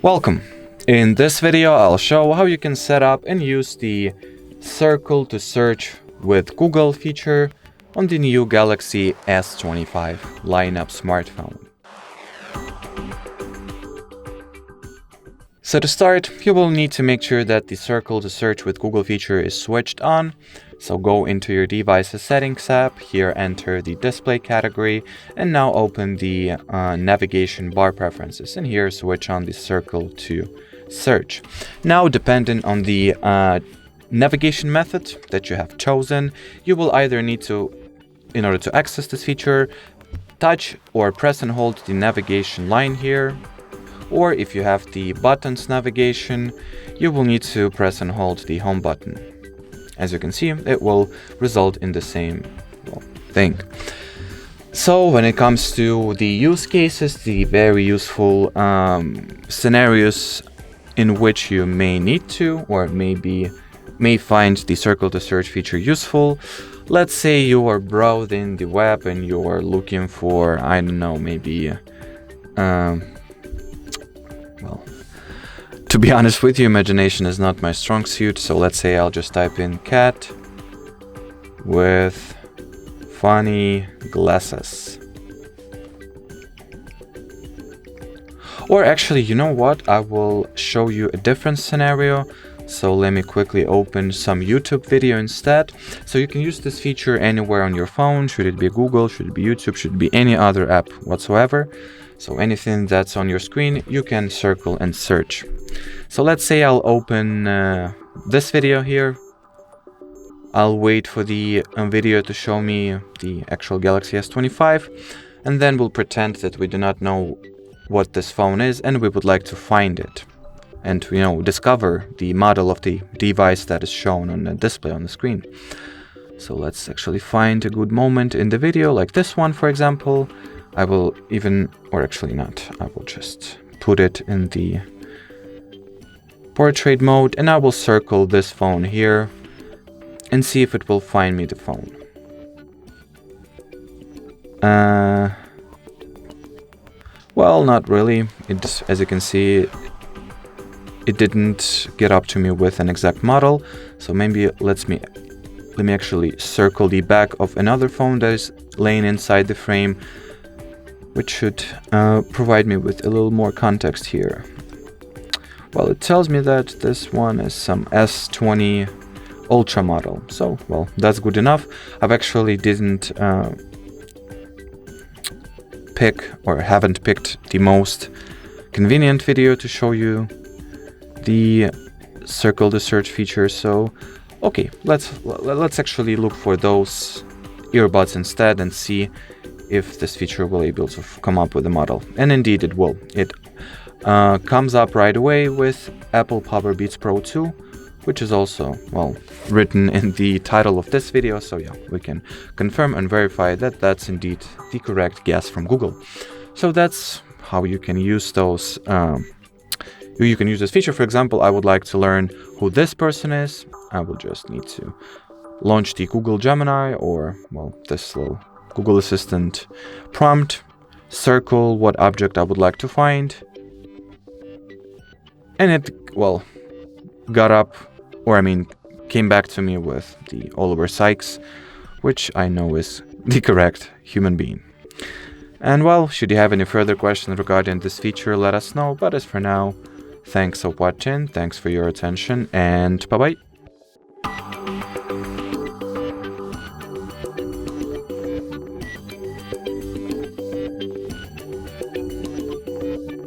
Welcome! In this video I'll show how you can set up and use the Circle to Search with Google feature on the new Galaxy S25 lineup smartphone. So to start, you will need to make sure that the Circle to Search with Google feature is switched on. So go into your device's settings app, here enter the display category, and now open the navigation bar preferences, and here switch on the Circle to Search. Now, depending on the navigation method that you have chosen, you will either need to, in order to access this feature, touch or press and hold the navigation line here, or if you have the buttons navigation, you will need to press and hold the home button. As you can see, it will result in the same thing. So when it comes to the use cases, the very useful scenarios in which you may need to, or may find the Circle to Search feature useful. Let's say you are browsing the web and you are looking for, I don't know, maybe to be honest with you, imagination is not my strong suit, so let's say I'll just type in cat with funny glasses. Or actually, you know what? I will show you a different scenario. So let me quickly open some YouTube video instead. So you can use this feature anywhere on your phone. Should it be Google, should it be YouTube, should it be any other app whatsoever. So anything that's on your screen, you can circle and search. So let's say I'll open this video here. I'll wait for the video to show me the actual Galaxy S25, and then we'll pretend that we do not know what this phone is and we would like to find it and to, discover the model of the device that is shown on the display on the screen. So let's actually find a good moment in the video, like this one, for example. I will I will just put it in the portrait mode, and I will circle this phone here and see if it will find me the phone. Well, not really. As you can see, it didn't get up to me with an exact model. So maybe let me actually circle the back of another phone that is laying inside the frame, which should provide me with a little more context here. Well, it tells me that this one is some S20 Ultra model. So, well, that's good enough. I've actually haven't picked the most convenient video to show you the Circle to Search feature. So, okay, let's actually look for those earbuds instead and see if this feature will be able to come up with a model. And indeed it will. It comes up right away with Apple Power Beats Pro 2, which is also, written in the title of this video. So yeah, we can confirm and verify that that's indeed the correct guess from Google. So that's how you can use those. You can use this feature. For example, I would like to learn who this person is. I will just need to launch the Google Gemini or, this little Google Assistant prompt, circle what object I would like to find, and it, came back to me with the Oliver Sykes, which I know is the correct human being. And should you have any further questions regarding this feature, let us know. But as for now, thanks for watching, thanks for your attention, and bye-bye.